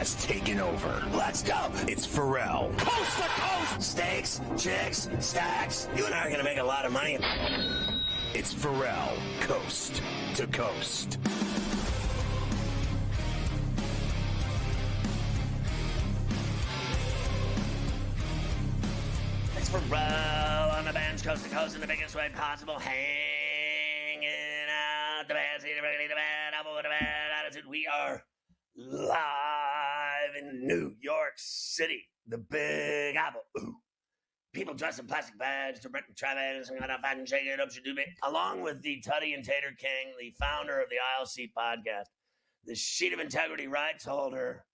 has taken over. Let's go. It's Ferrall. Coast to coast. Steaks, chicks, stacks. You and I are going to make a lot of money. It's Ferrall, coast to coast. It's Ferrall on the bench, coast to coast in the biggest way possible. Hanging out the bad seat, the bad apple, the bad attitude. We are live in New York City, the Big Apple. Ooh. People dressed in plastic bags to Brenton Travis and gonna find and shake it up, should do me. Along with the Tutty and Tater King, the founder of the Aisle Seat podcast, the Sheet of Integrity rights holder,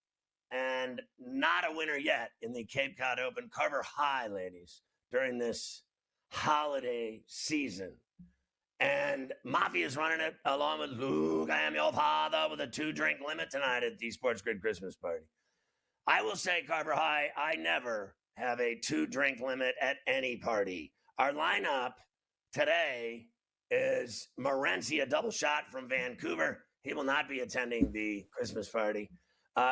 and not a winner yet in the Cape Cod Open. Carver High, ladies, during this holiday season. And Mafia's running it along with Luke, I am your father, with a 2-drink limit tonight at the SportsGrid Christmas party. I will say, Carver High, I never have a 2-drink limit at any party. Our lineup today is Morency, a double shot from Vancouver. He will not be attending the Christmas party.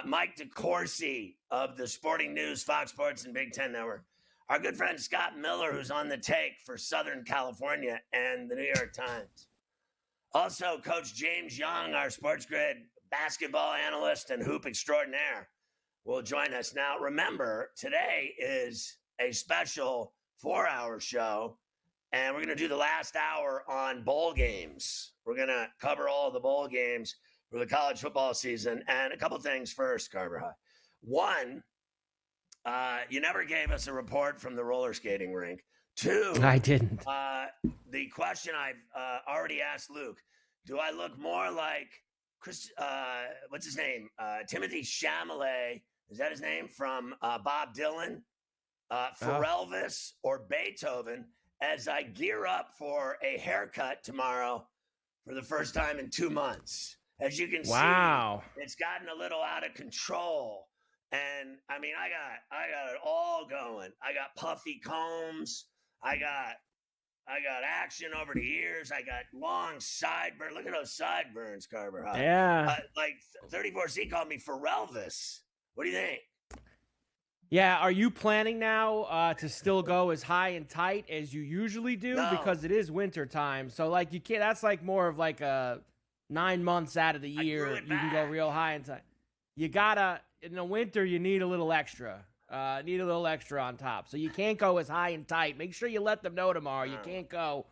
Mike DeCourcy of the Sporting News, Fox Sports, and Big Ten Network. Our good friend Scott Miller, who's on the take for Southern California and the New York Times. Also, Coach James Young, our SportsGrid basketball analyst and hoop extraordinaire, will join us. Now, remember, today is a special 4-hour show, and we're going to do the last hour on bowl games. We're going to cover all the bowl games for the college football season. And a couple things first, Carver High. One, you never gave us a report from the roller skating rink. Two, I didn't. The question I've already asked Luke, do I look more like Chris, what's his name? Timothy Chalamet, is that his name? From Bob Dylan, Elvis, or Beethoven, as I gear up for a haircut tomorrow for the first time in 2 months. As you can see, it's gotten a little out of control. And I mean, I got it all going. I got puffy combs. I got action over the ears. I got long sideburns. Look at those sideburns, Carver High. Yeah. Like 34C called me Ferrelvis. What do you think? Yeah, are you planning now to still go as high and tight as you usually do? No. Because it is winter time. So like you can't, that's like more of like a 9 months out of the year you can go real high and tight. You gotta, in the winter, you need a little extra. Need a little extra on top. So you can't go as high and tight. Make sure you let them know tomorrow. You can't go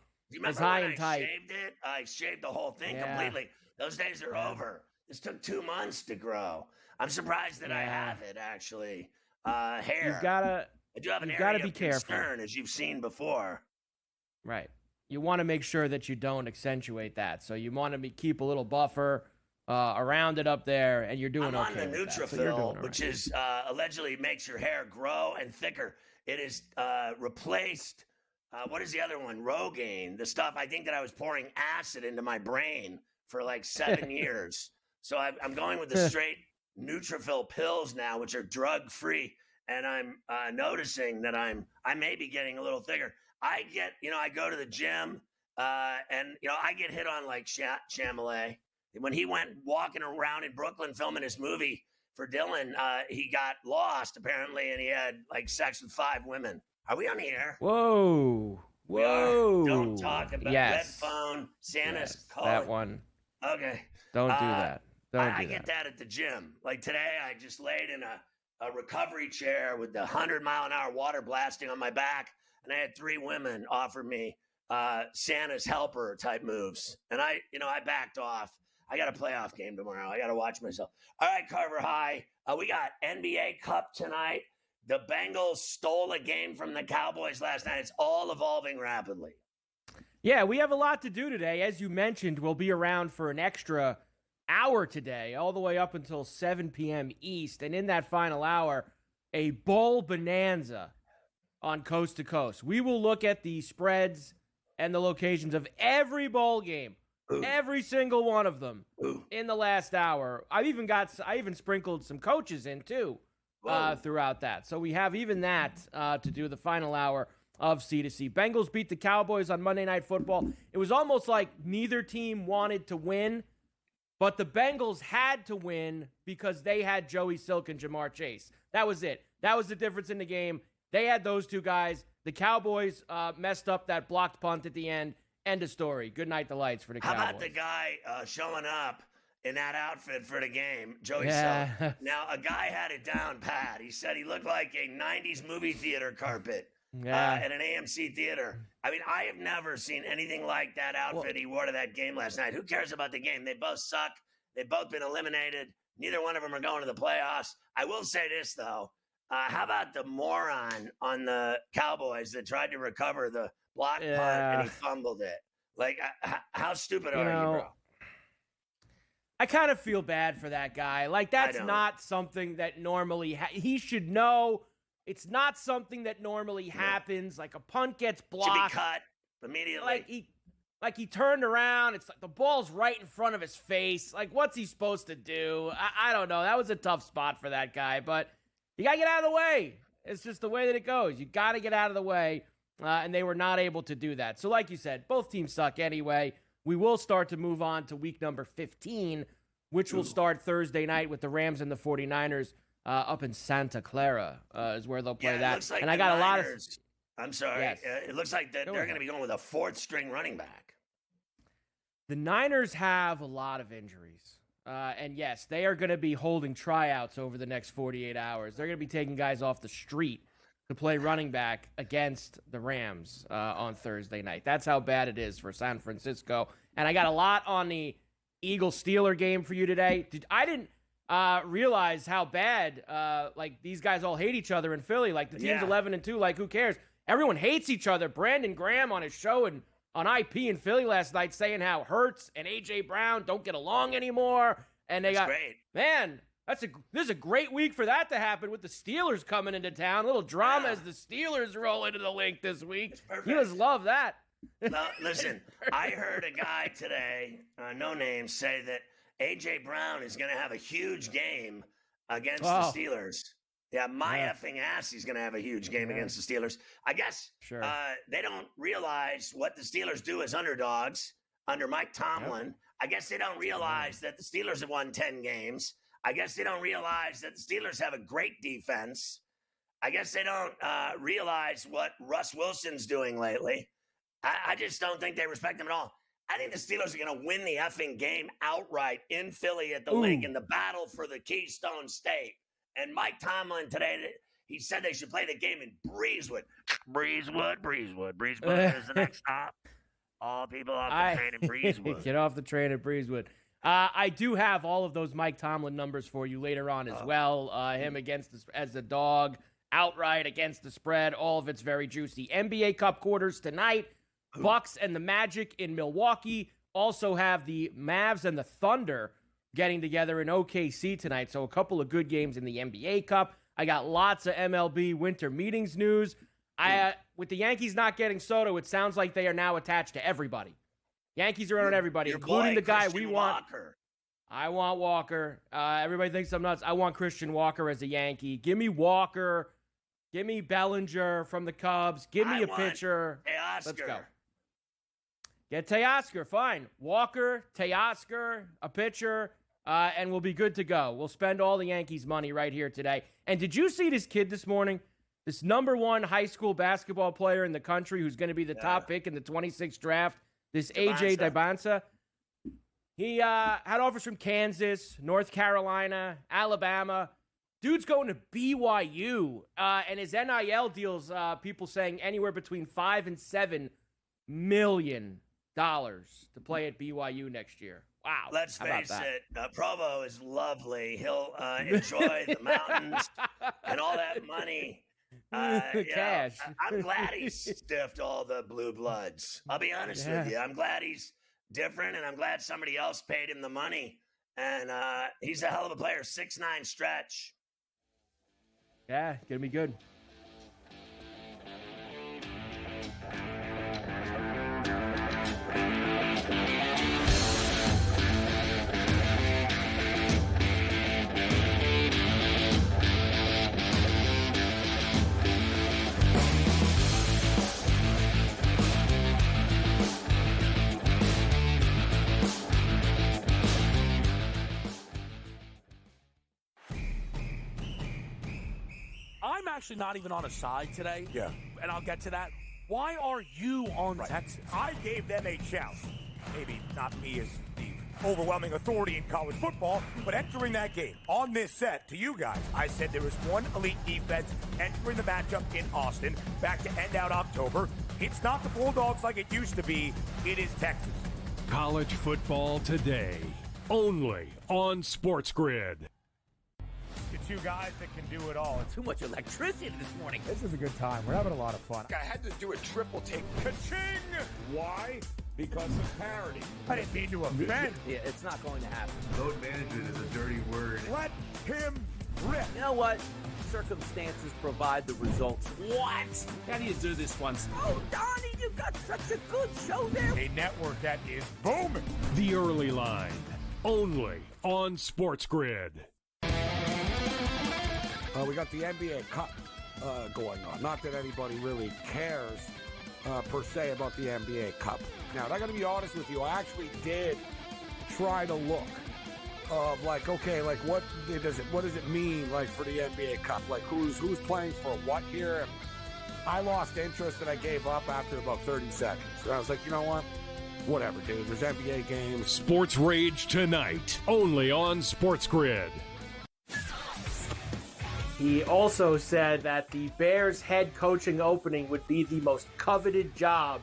as high and tight. Shaved it? I shaved the whole thing completely. Those days are over. This took 2 months to grow. I'm surprised that I have it, actually. Hair. I do have an area of concern, as you've seen before. Right. You want to make sure that you don't accentuate that. So you want to keep a little buffer around it up there, and you're doing okay. I'm on the Nutrafil, which is allegedly makes your hair grow and thicker. It is replaced. What is the other one? Rogaine. The stuff I think that I was pouring acid into my brain for like 7 years. So I'm going with the straight Nutrafil pills now, which are drug free, and I'm noticing that I may be getting a little thicker. I go to the gym, and I get hit on like Chalamet. When he went walking around in Brooklyn filming his movie for Dylan, he got lost apparently, and he had like sex with 5 women. Are we on the air? Whoa. Don't talk about red phone. Santa's calling. That one. Okay. Don't do that. I get that at the gym. Like today, I just laid in a recovery chair with the 100-mile-an-hour water blasting on my back, and I had 3 women offer me Santa's helper type moves, and I backed off. I got a playoff game tomorrow. I got to watch myself. All right, Carver High. We got NBA Cup tonight. The Bengals stole a game from the Cowboys last night. It's all evolving rapidly. Yeah, we have a lot to do today. As you mentioned, we'll be around for an extra hour today, all the way up until 7 p.m. East. And in that final hour, a bowl bonanza on Coast to Coast. We will look at the spreads and the locations of every bowl game. Ooh. Every single one of them. Ooh. In the last hour. I even sprinkled some coaches in too throughout that. So we have even that to do the final hour of C2C. Bengals beat the Cowboys on Monday Night Football. It was almost like neither team wanted to win, But the Bengals had to win because they had Joey Silk and Jamar Chase. That was it. That was the difference in the game. They had those two guys. The Cowboys messed up that blocked punt at the end. End of story. Good night, the lights for the Cowboys. How about the guy showing up in that outfit for the game, Joey Silk? Now, a guy had it down pat. He said he looked like a 90s movie theater carpet at an AMC theater. I mean, I have never seen anything like that outfit he wore to that game last night. Who cares about the game? They both suck. They've both been eliminated. Neither one of them are going to the playoffs. I will say this, though. How about the moron on the Cowboys that tried to recover the block punt and he fumbled it? Like, how stupid are you, bro? I kind of feel bad for that guy. Like, that's not something that normally he should know. It's not something that normally happens. Like, a punt gets blocked. Should be cut immediately. Like he turned around. It's like the ball's right in front of his face. Like, what's he supposed to do? I don't know. That was a tough spot for that guy, but you got to get out of the way. It's just the way that it goes. You got to get out of the way, and they were not able to do that. So like you said, both teams suck anyway. We will start to move on to week number 15, which will start Thursday night with the Rams and the 49ers up in Santa Clara is where they'll play that. Like, and I got a lot of... I'm sorry. Yes. It looks like they're going to be going with a fourth-string running back. The Niners have a lot of injuries. And yes, they are going to be holding tryouts over the next 48 hours. They're going to be taking guys off the street to play running back against the Rams on Thursday night. That's how bad it is for San Francisco. And I got a lot on the Eagles-Steeler game for you today. I didn't realize how bad like these guys all hate each other in Philly. Like the team's 11-2. Like, who cares? Everyone hates each other. Brandon Graham on his show and on IP in Philly last night saying how Hurts and A.J. Brown don't get along anymore. And they great. Man, this is a great week for that to happen with the Steelers coming into town. A little drama as the Steelers roll into the link this week. You just love that. No, listen, I heard a guy today, no name, say that A.J. Brown is going to have a huge game against the Steelers. Yeah, my effing ass, he's going to have a huge game against the Steelers. I guess they don't realize what the Steelers do as underdogs under Mike Tomlin. I guess they don't realize that the Steelers have won 10 games. I guess they don't realize that the Steelers have a great defense. I guess they don't realize what Russ Wilson's doing lately. I just don't think they respect him at all. I think the Steelers are going to win the effing game outright in Philly at the Link in the battle for the Keystone State. And Mike Tomlin today, he said they should play the game in Breezewood. Breezewood is the next stop. All people off the train in Breezewood. Get off the train at Breezewood. I do have all of those Mike Tomlin numbers for you later on as well. Him against as a dog, outright against the spread. All of it's very juicy. NBA Cup quarters tonight. Bucks and the Magic in Milwaukee. Also have the Mavs and the Thunder getting together in OKC tonight. So a couple of good games in the NBA Cup. I got lots of MLB winter meetings news. With the Yankees not getting Soto, it sounds like they are now attached to everybody. Yankees are on everybody, including the guy we want. Walker. I want Walker. Everybody thinks I'm nuts. I want Christian Walker as a Yankee. Give me Walker. Give me Bellinger from the Cubs. Give me a pitcher. Let's go. Get Teoscar, fine. Walker, Teoscar, a pitcher, and we'll be good to go. We'll spend all the Yankees' money right here today. And did you see this kid this morning? This number 1 high school basketball player in the country who's going to be the top pick in the 26th draft, this A.J. Dibansa. He had offers from Kansas, North Carolina, Alabama. Dude's going to BYU, and his NIL deals, people saying anywhere between $5 and $7 million to play at BYU next year. Wow. Let's face it, Provo is lovely. He'll enjoy the mountains and all that money. Cash. I'm glad he stiffed all the blue bloods. I'll be honest with you. I'm glad he's different, and I'm glad somebody else paid him the money. And he's a hell of a player. 6'9" stretch. Yeah, gonna be good. I'm actually not even on a side today. Yeah. And I'll get to that. Why are you on Texas? I gave them a chance. Maybe not me as the overwhelming authority in college football, but entering that game on this set to you guys, I said there was one elite defense entering the matchup in Austin back to end out October. It's not the Bulldogs like it used to be. It is Texas. College football today, only on SportsGrid. The two guys that can do it all. Too much electricity this morning. This is a good time. We're having a lot of fun. I had to do a triple take. Ka-ching! Why? Because of parity. I didn't mean to offend. Yeah, it's not going to happen. Load management is a dirty word. Let him rip. You know what? Circumstances provide the results. What? How do you do this once? Oh, Donnie, you got such a good show there. A network that is booming. The Early Line, only on SportsGrid. We got the NBA Cup going on. Not that anybody really cares per se about the NBA Cup. Now, I got to be honest with you. I actually did try to look of like, okay, like what does it mean like for the NBA Cup? Like who's playing for what here? And I lost interest and I gave up after about 30 seconds. And I was like, you know what? Whatever, dude. There's NBA games. Sports Rage tonight, only on SportsGrid. He also said that the Bears head coaching opening would be the most coveted job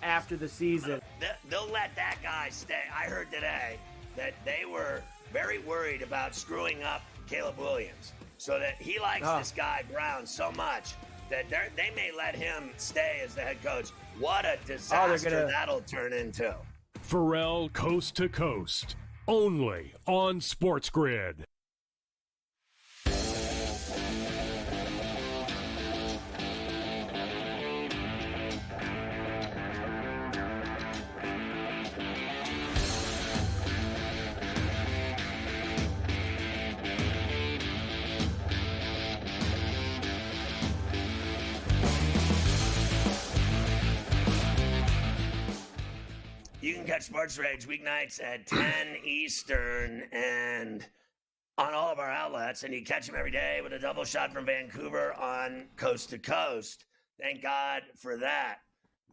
after the season. They'll let that guy stay. I heard today that they were very worried about screwing up Caleb Williams, so that he likes this guy Brown so much that they may let him stay as the head coach. What a disaster that'll turn into. Ferrall Coast to Coast, only on SportsGrid. You can catch Sports Rage weeknights at 10 Eastern and on all of our outlets, and you catch them every day with a double shot from Vancouver on Coast to Coast. Thank God for that.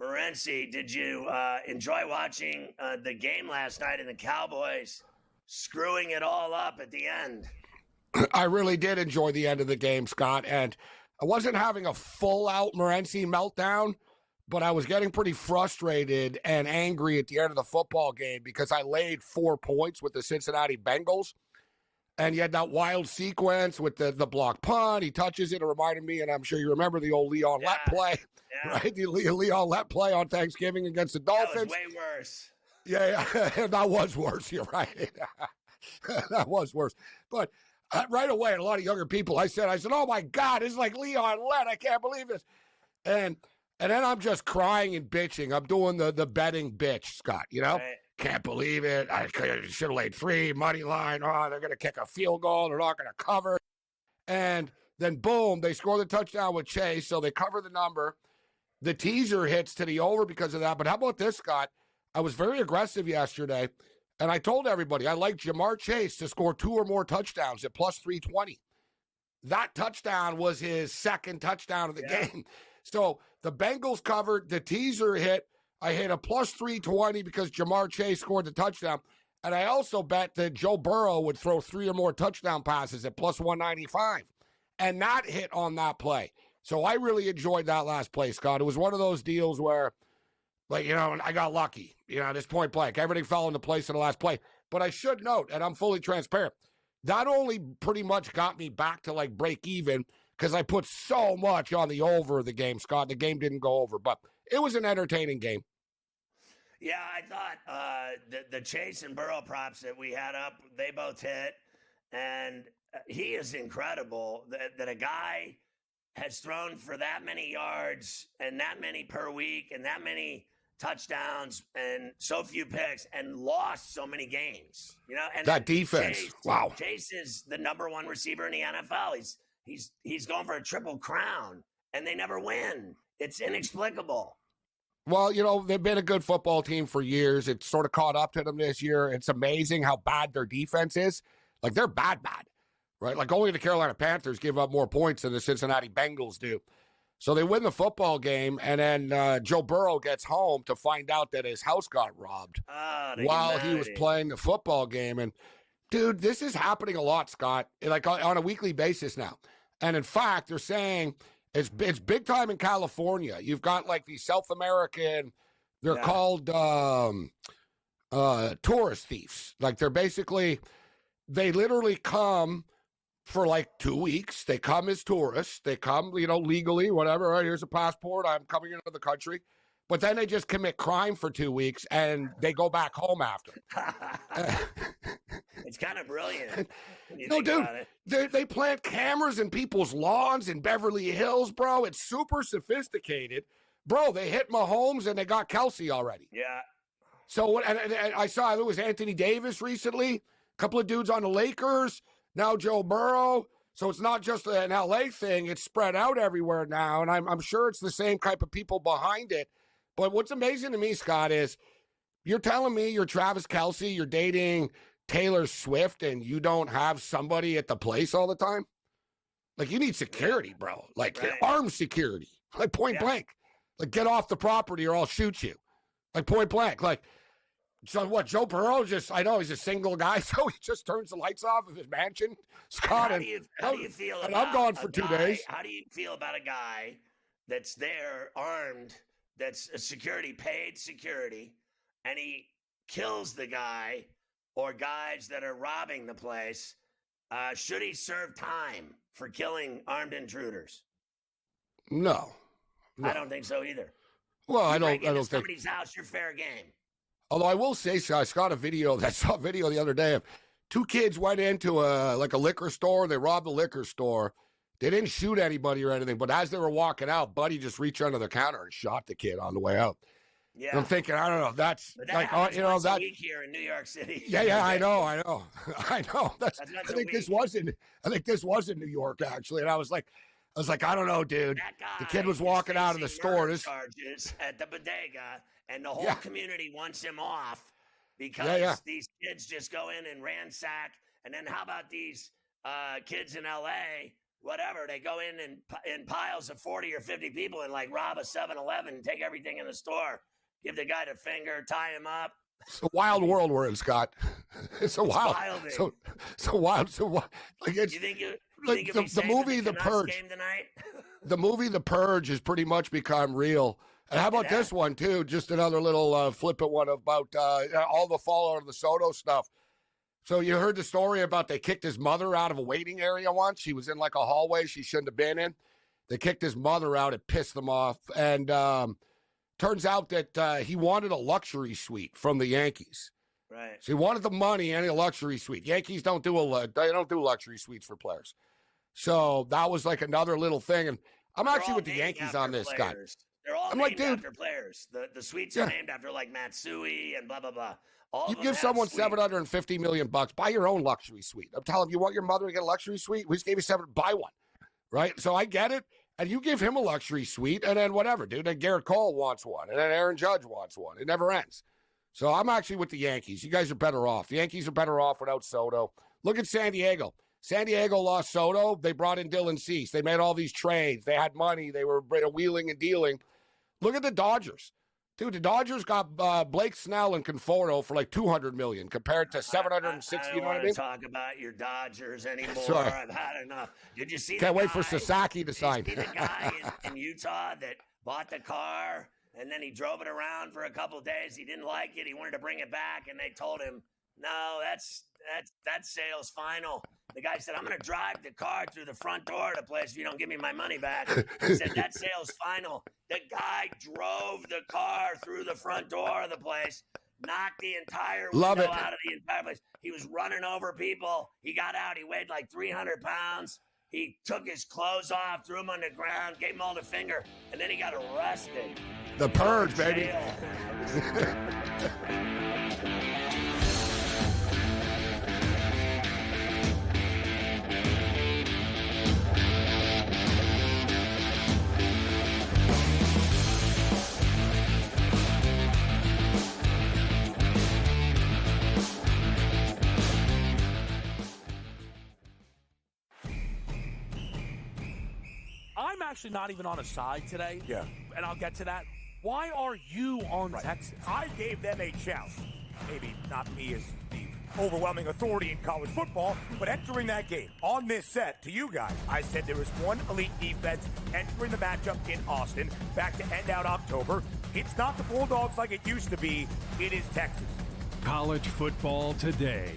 Morency, did you enjoy watching the game last night and the Cowboys screwing it all up at the end? I really did enjoy the end of the game, Scott, and I wasn't having a full-out Morency meltdown, but I was getting pretty frustrated and angry at the end of the football game because I laid 4 points with the Cincinnati Bengals. And you had that wild sequence with the block punt. He touches it. It reminded me, and I'm sure you remember the old Leon Lett play, right? The Leon Lett play on Thanksgiving against the Dolphins. That was way worse. Yeah, that was worse. You're right. That was worse. But right away, a lot of younger people, I said, oh, my God, it's like Leon Lett. I can't believe this. And then I'm just crying and bitching. I'm doing the betting bitch, Scott, you know? Right. Can't believe it. I should have laid 3, money line. Oh, they're going to kick a field goal. They're not going to cover. And then, boom, they score the touchdown with Chase, so they cover the number. The teaser hits to the over because of that. But how about this, Scott? I was very aggressive yesterday, and I told everybody I like Jamar Chase to score 2 or more touchdowns at plus 320. That touchdown was his second touchdown of the game. So the Bengals covered, the teaser hit. I hit a plus 320 because Jamar Chase scored the touchdown. And I also bet that Joe Burrow would throw 3 or more touchdown passes at plus 195. And that hit on that play. So I really enjoyed that last play, Scott. It was one of those deals where, like, you know, I got lucky. You know, this point blank. Everything fell into place in the last play. But I should note, and I'm fully transparent, that only pretty much got me back to, like, break even because I put so much on the over of the game, Scott. The game didn't go over, but it was an entertaining game. Yeah, I thought the Chase and Burrow props that we had up, they both hit. And he is incredible that a guy has thrown for that many yards and that many per week and that many touchdowns and so few picks and lost so many games. You know, and that defense, wow. Chase is the number 1 receiver in the NFL. He's going for a triple crown, and they never win. It's inexplicable. Well, you know, they've been a good football team for years. It's sort of caught up to them this year. It's amazing how bad their defense is. Like, they're bad. right? Like only the Carolina Panthers give up more points than the Cincinnati Bengals do. So they win the football game, and then Joe Burrow gets home to find out that his house got robbed while he was playing the football game. And, dude, this is happening a lot, Scott, like on a weekly basis now. And, in fact, they're saying it's big time in California. You've got, like, these South American, they're called tourist thieves. Like, they literally come for like 2 weeks. They come as tourists. They come, legally, whatever. Right, here's a passport. I'm coming into the country. But then they just commit crime for 2 weeks and they go back home after. It's kind of brilliant. No, dude, they plant cameras in people's lawns in Beverly Hills, bro. It's super sophisticated. Bro, they hit Mahomes and they got Kelsey already. Yeah. So and I saw it was Anthony Davis recently, a couple of dudes on the Lakers. Now Joe Burrow. So it's not just an LA thing. It's spread out everywhere now. And I'm sure it's the same type of people behind it. But what's amazing to me, Scott, is you're telling me you're Travis Kelce, you're dating Taylor Swift, and you don't have somebody at the place all the time? Like, you need security, bro. Like, armed security. Like, point blank. Like, get off the property or I'll shoot you. Like, point blank. Like, so what, Joe Burrow I know he's a single guy, so he just turns the lights off of his mansion. Scott, how do you feel and about I'm gone for 2 days. How do you feel about a guy that's there armed, that's a paid security, and he kills the guy or guys that are robbing the place? Should he serve time for killing armed intruders? No. I don't think so either. Well, I don't think somebody's house, you're fair game. Although I will say, I saw a video the other day of two kids went into a liquor store. They robbed a liquor store. They didn't shoot anybody or anything, but as they were walking out, Buddy just reached under the counter and shot the kid on the way out. Yeah. And I'm thinking, I don't know, that's but that like, once a week here in New York City. Yeah, I know. I know. I think this was in New York actually, and I was like, I don't know, dude. The kid was walking out of the store. Charges at the bodega, and the whole community wants him off because these kids just go in and ransack. And then how about these kids in L.A., whatever, they go in piles of 40 or 50 people and like rob a 7-Eleven, take everything in the store, give the guy the finger, tie him up. It's a wild world we're in, Scott. It's wild. So wild. Like it's. You think the movie The Purge. The movie The Purge has pretty much become real. And how about this one too? Just another little flippant one about all the fallout of the Soto stuff. So you heard the story about they kicked his mother out of a waiting area once. She was in like a hallway she shouldn't have been in. They kicked his mother out. It pissed them off. And turns out that he wanted a luxury suite from the Yankees. Right. So he wanted the money and a luxury suite. Yankees don't do luxury suites for players. So that was like another little thing. And I'm actually with the Yankees on this, Scott. They're all named after players. The suites are named after like Matsui and blah, blah, blah. You give someone $750 million, buy your own luxury suite. I'm telling you, want your mother to get a luxury suite? We just gave you buy one, right? So I get it. And you give him a luxury suite, and then whatever, dude. Then Garrett Cole wants one, and then Aaron Judge wants one. It never ends. So I'm actually with the Yankees. You guys are better off. The Yankees are better off without Soto. Look at San Diego. San Diego lost Soto. They brought in Dylan Cease. They made all these trades. They had money. They were wheeling and dealing. Look at the Dodgers. Dude, the Dodgers got Blake Snell and Conforto for like $200 million compared to $760. I don't want to talk about your Dodgers anymore. Sorry. I've had enough. Did you see? Can't wait for Sasaki to sign. Did you see the guy in Utah that bought the car and then he drove it around for a couple of days? He didn't like it. He wanted to bring it back, and they told him, "No, that's sale's final." The guy said, "I'm going to drive the car through the front door of the place if you don't give me my money back." He said, "That sale's final." The guy drove the car through the front door of the place, knocked the entire window out of the entire place. He was running over people. He got out. He weighed like 300 pounds. He took his clothes off, threw them on the ground, gave them all the finger, and then he got arrested. The Purge, baby. I'm actually not even on a side today. Yeah. And I'll get to that. Why are you on Texas? I gave them a chance. Maybe not me as the overwhelming authority in college football, but entering that game on this set to you guys, I said there was one elite defense entering the matchup in Austin back to end out October. It's not the Bulldogs like it used to be. It is Texas. College football today,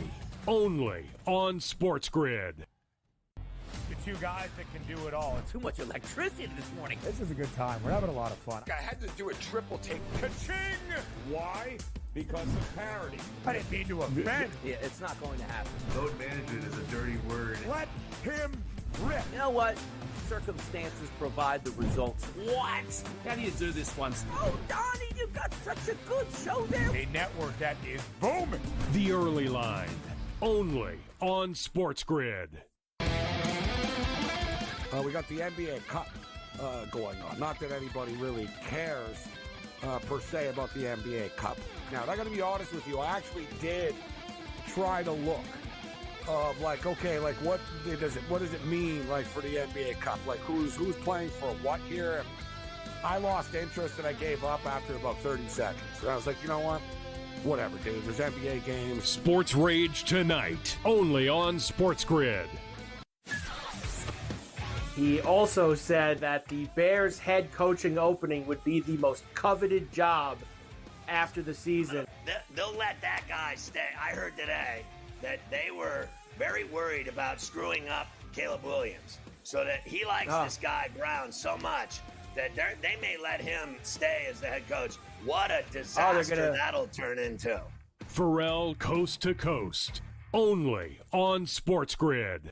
only on SportsGrid. The two guys that can do it all. Too much electricity this morning. This is a good time. We're having a lot of fun. I had to do a triple take. Ka-ching! Why? Because of parity. I didn't mean to offend. Yeah, it's not going to happen. Load management is a dirty word. Let him rip. You know what? Circumstances provide the results. What? How do you do this one? Oh, Donnie, you got such a good show there. A network that is booming. The Early Line, only on SportsGrid. We got the NBA Cup going on. Not that anybody really cares per se about the NBA Cup. Now, I got to be honest with you. I actually did try to look of like, okay, like what does it mean like for the NBA Cup? Like who's playing for what here? And I lost interest and I gave up after about 30 seconds. And I was like, you know what? Whatever, dude. There's NBA games. Sports Rage tonight, only on SportsGrid. He also said that the Bears head coaching opening would be the most coveted job after the season. They'll let that guy stay. I heard today that they were very worried about screwing up Caleb Williams, so that he likes this guy Brown so much that they may let him stay as the head coach. What a disaster that'll turn into. Ferrall Coast to Coast, only on SportsGrid.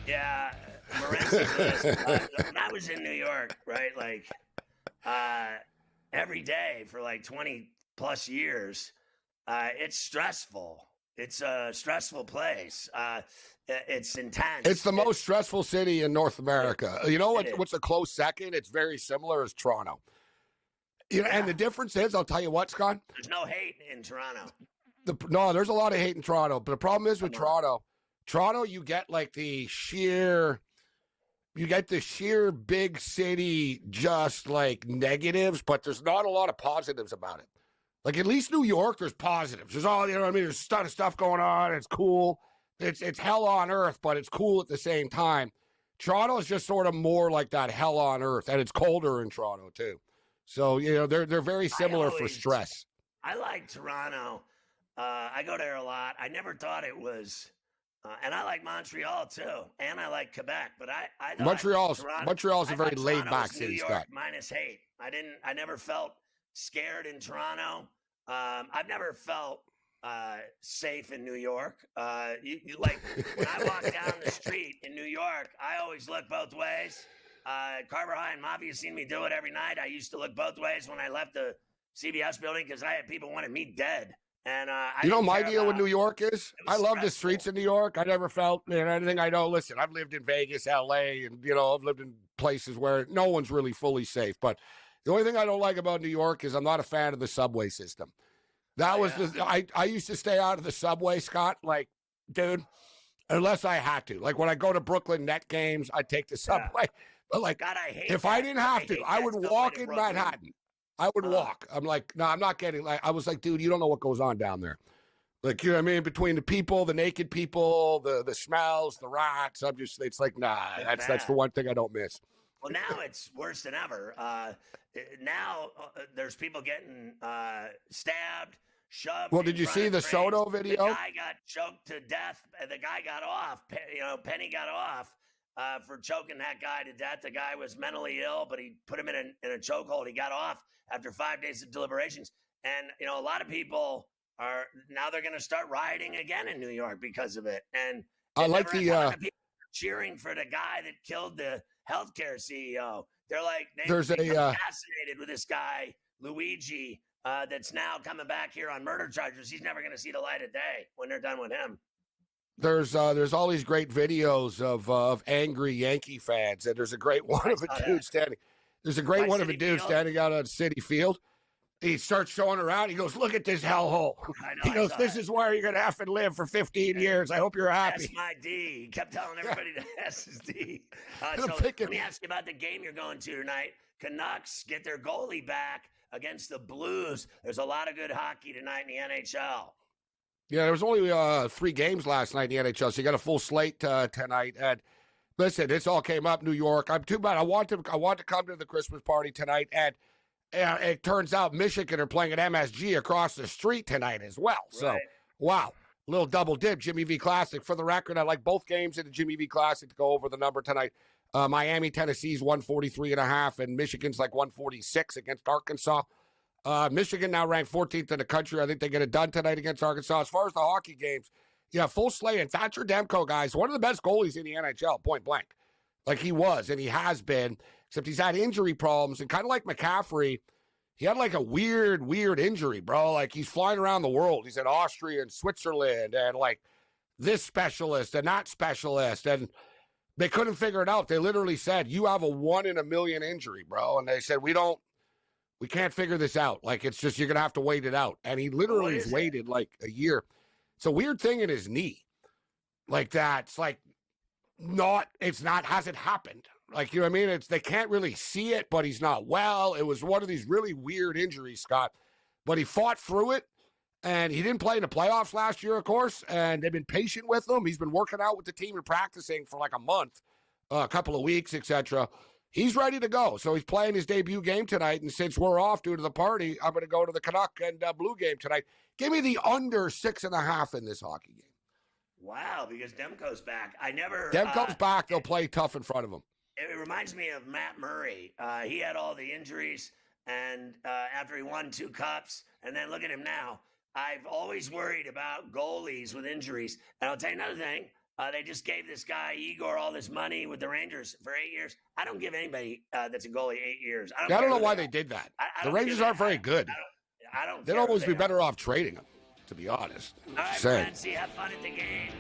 Yeah, Morency, when I was in New York, right, like every day for like 20 plus years, it's stressful. It's a stressful place. It's intense. It's the most stressful city in North America. You know what's a close second? It's very similar as Toronto. You know, and the difference is, I'll tell you what, Scott. There's no hate in Toronto. No, there's a lot of hate in Toronto, but the problem is with Toronto, you get like the sheer big city, just like negatives, but there's not a lot of positives about it. Like at least New York, there's positives. There's all, you know what I mean? There's a ton of stuff going on. It's cool. It's hell on earth, but it's cool at the same time. Toronto is just sort of more like that hell on earth, and it's colder in Toronto too. So, you know, they're very similar for stress. I like Toronto. I go there a lot. I never thought it was, and I like Montreal too, and I like Quebec. But I thought Montreal's a very laid back city, Scott. Minus hate. I never felt scared in Toronto. I've never felt safe in New York. You like when I walk down the street in New York, I always look both ways. Carver High and Mafia seen me do it every night. I used to look both ways when I left the CBS building because I had people wanted me dead. And you know, my deal with New York is I love the streets of New York. I never felt anything. I know. Listen, I've lived in Vegas, LA, and I've lived in places where no one's really fully safe. But the only thing I don't like about New York is I'm not a fan of the subway system. I used to stay out of the subway, Scott. Like, dude, unless I had to. Like when I go to Brooklyn Net games, I take the subway. Yeah. But like, God, I didn't have to, I would walk in Manhattan. I would walk. I'm like, no, I'm not getting like, I was like, dude, you don't know what goes on down there. Like, you know what I mean? Between the people, the naked people, the smells, the rats. It's like, nah, that's the one thing I don't miss. Well, now it's worse than ever. Now there's people getting stabbed, shoved. Well, did you see the Soto video? The guy got choked to death. The guy got off. Penny got off for choking that guy to death. The guy was mentally ill, but he put him in a chokehold. He got off after 5 days of deliberations. And, a lot of people are now they're going to start rioting again in New York because of it. And I like the people cheering for the guy that killed the healthcare CEO. They're like, they're fascinated with this guy, Luigi, that's now coming back here on murder charges. He's never going to see the light of day when they're done with him. There's all these great videos of angry Yankee fans, and there's a great one of a dude standing. There's a great one of a dude standing out on Citi Field. He starts showing around. He goes, "Look at this hellhole." He goes, "This is where you're gonna have to live for 15 years. I hope you're happy." That's my D. He kept telling everybody to ask his D. So let me ask you about the game you're going to tonight. Canucks get their goalie back against the Blues. There's a lot of good hockey tonight in the NHL. Yeah, there was only 3 games last night in the NHL, so you got a full slate tonight. And listen, this all came up New York. I'm too bad. I want to come to the Christmas party tonight, and it turns out Michigan are playing at MSG across the street tonight as well. Right. So, wow, little double dip, Jimmy V Classic. For the record, I like both games in the Jimmy V Classic to go over the number tonight. Miami, Tennessee's 143.5, and Michigan's like 146 against Arkansas. Michigan now ranked 14th in the country. I think they get it done tonight against Arkansas. As far as the hockey games, yeah, full slate. And Thatcher Demko, guys, one of the best goalies in the NHL, point blank. Like he was, and he has been, except he's had injury problems. And kind of like McCaffrey, he had like a weird injury, bro. Like he's flying around the world. He's in Austria and Switzerland and like this specialist and that specialist. And they couldn't figure it out. They literally said, "You have a 1 in a million injury, bro." And they said, we can't figure this out. Like, it's just, you're going to have to wait it out. And he literally has waited like a year. It's a weird thing in his knee. Like that. It's like hasn't happened. Like, you know what I mean? They can't really see it, but he's not well. It was one of these really weird injuries, Scott. But he fought through it. And he didn't play in the playoffs last year, of course. And they've been patient with him. He's been working out with the team and practicing for like a month, a couple of weeks, etc. He's ready to go. So he's playing his debut game tonight. And since we're off due to the party, I'm going to go to the Canuck and Blue game tonight. Give me the under 6.5 in this hockey game. Wow, because Demko's back. Demko's back. They'll play tough in front of him. It reminds me of Matt Murray. He had all the injuries, and after he won 2 cups, and then look at him now. I've always worried about goalies with injuries. And I'll tell you another thing. They just gave this guy, Igor, all this money with the Rangers for 8 years. I don't give anybody that's a goalie 8 years. I don't know why they did that. The Rangers aren't very good. I don't They'd always be better off trading them, to be honest. All right, Francie, have fun at the game.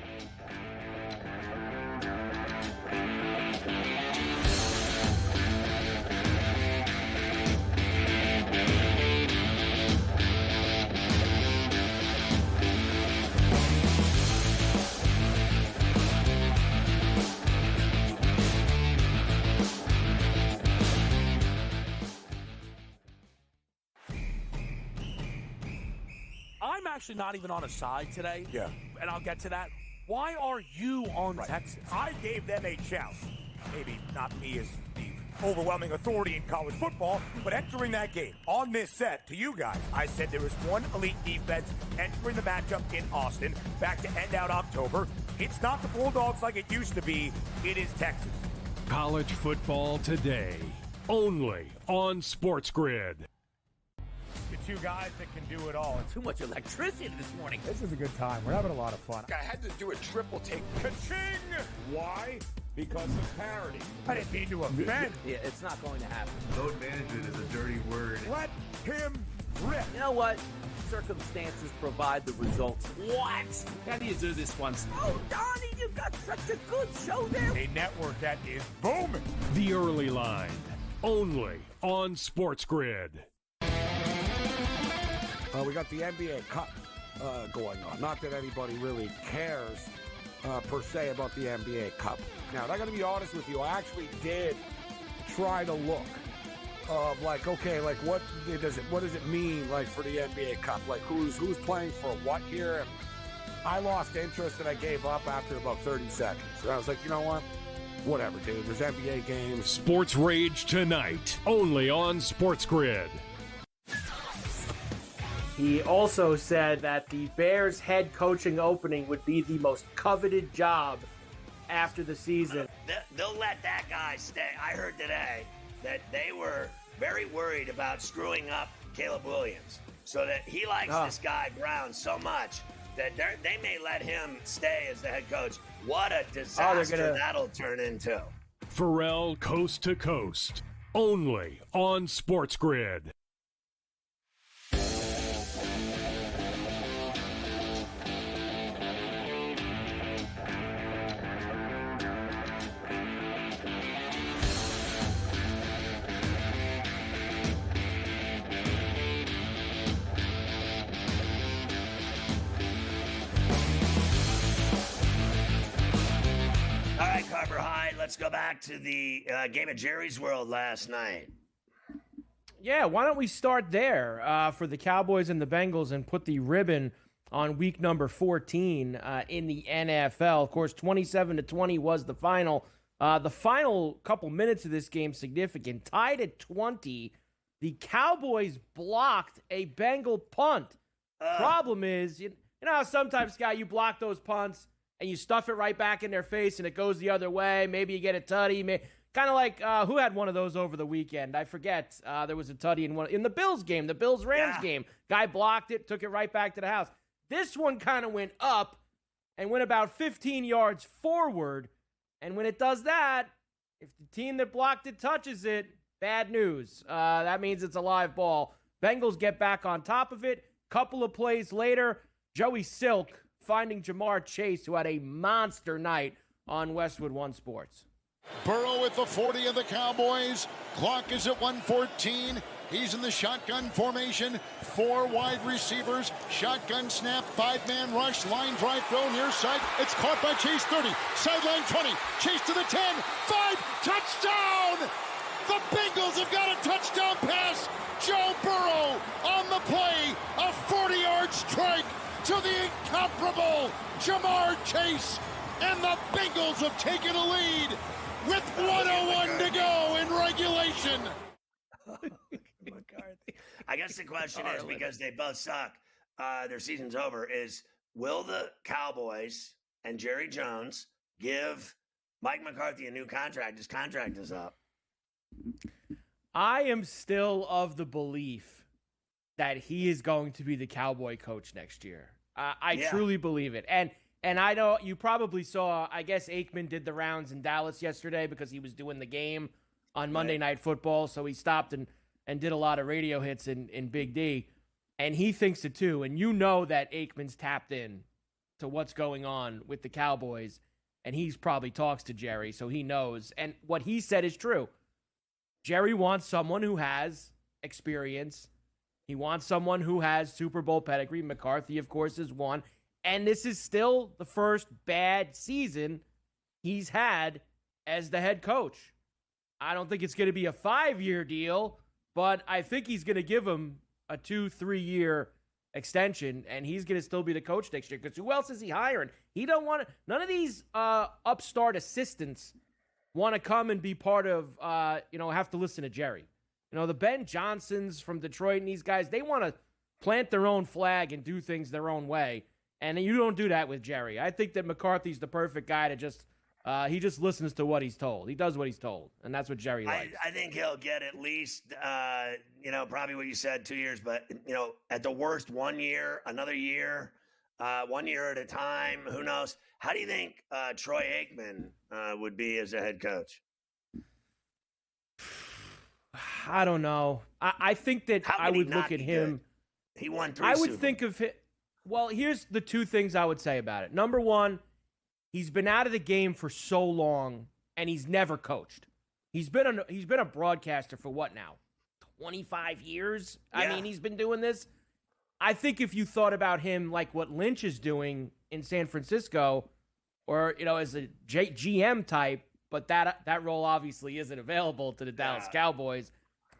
I'm actually not even on a side today. Yeah. And I'll get to that. Why are you on Texas? I gave them a chance. Maybe not me as the overwhelming authority in college football, but entering that game on this set to you guys, I said there was one elite defense entering the matchup in Austin back to end out October. It's not the Bulldogs like it used to be. It is Texas. College football today, only on SportsGrid. The 2 guys that can do it all. Too much electricity this morning. This is a good time. We're having a lot of fun. I had to do a triple take. Ka-ching! Why? Because of parity. I didn't mean to offend. Yeah, it's not going to happen. Load management is a dirty word. Let him rip. You know what? Circumstances provide the results. What? How do you do this once? Oh, Donnie, you've got such a good show there. A network that is booming. The Early Line, only on SportsGrid. We got the NBA Cup going on. Not that anybody really cares per se about the NBA Cup. Now, I'm going to be honest with you. I actually did try to look of like, okay, like what does it mean like for the NBA Cup? Like who's playing for what here? And I lost interest and I gave up after about 30 seconds. And I was like, you know what? Whatever, dude. There's NBA games. Sports Rage tonight, only on SportsGrid. He also said that the Bears head coaching opening would be the most coveted job after the season. They'll let that guy stay. I heard today that they were very worried about screwing up Caleb Williams, so that he likes this guy Brown so much that they may let him stay as the head coach. What a disaster that'll turn into. Ferrall Coast to Coast, only on SportsGrid. Hyde, let's go back to the game at Jerry's World last night. Yeah, why don't we start there for the Cowboys and the Bengals and put the ribbon on week number 14 in the NFL. Of course, 27-20 was the final. The final couple minutes of this game significant. Tied at 20, the Cowboys blocked a Bengal punt. Problem is, you know how sometimes, Scott, you block those punts and you stuff it right back in their face and it goes the other way. Maybe you get a tutty. Kind of like who had one of those over the weekend? I forget. There was a tutty in the Bills game, the Bills-Rams game. Guy blocked it, took it right back to the house. This one kind of went up and went about 15 yards forward. And when it does that, if the team that blocked it touches it, bad news. That means it's a live ball. Bengals get back on top of it. Couple of plays later, Joey Silk finding Jamar Chase, who had a monster night on Westwood One Sports. Burrow at the 40 of the Cowboys. Clock is at 1:14. He's in the shotgun formation. 4 wide receivers. Shotgun snap. 5-man rush. Line drive throw near side. It's caught by Chase 30. Sideline 20. Chase to the 10. 5. Touchdown! The Bengals have got a touchdown pass. Joe Burrow on the play. A 40-yard strike to the incomparable Jamar Chase. And the Bengals have taken a lead with 1:01 to go in regulation. I guess the question is, because they both suck, their season's over, is will the Cowboys and Jerry Jones give Mike McCarthy a new contract? His contract is up. I am still of the belief that he is going to be the Cowboy coach next year. I truly believe it. And I know you probably saw, I guess Aikman did the rounds in Dallas yesterday because he was doing the game on Monday Night Football. So he stopped and did a lot of radio hits in Big D. And he thinks it too. And you know that Aikman's tapped in to what's going on with the Cowboys. And he's probably talks to Jerry, so he knows. And what he said is true. Jerry wants someone who has experience. He wants someone who has Super Bowl pedigree. McCarthy, of course, is one. And this is still the first bad season he's had as the head coach. I don't think it's going to be a 5-year deal, but I think he's going to give him a 2-3 year extension, and he's going to still be the coach next year. Because who else is he hiring? He don't want to. None of these upstart assistants want to come and be part of. Have to listen to Jerry. The Ben Johnsons from Detroit and these guys, they want to plant their own flag and do things their own way. And you don't do that with Jerry. I think that McCarthy's the perfect guy to just he just listens to what he's told. He does what he's told, and that's what Jerry likes. I think he'll get at least, probably what you said, 2 years, but, at the worst 1 year, another year, 1 year at a time. Who knows? How do you think Troy Aikman would be as a head coach? I don't know. I think that I would look at him. Good? He won 3 I would Super think of him. Well, here's the 2 things I would say about it. Number one, he's been out of the game for so long, and he's never coached. He's been a broadcaster for what now? 25 years? Yeah. I mean, he's been doing this. I think if you thought about him like what Lynch is doing in San Francisco, or as a GM type, but that role obviously isn't available to the Dallas Cowboys.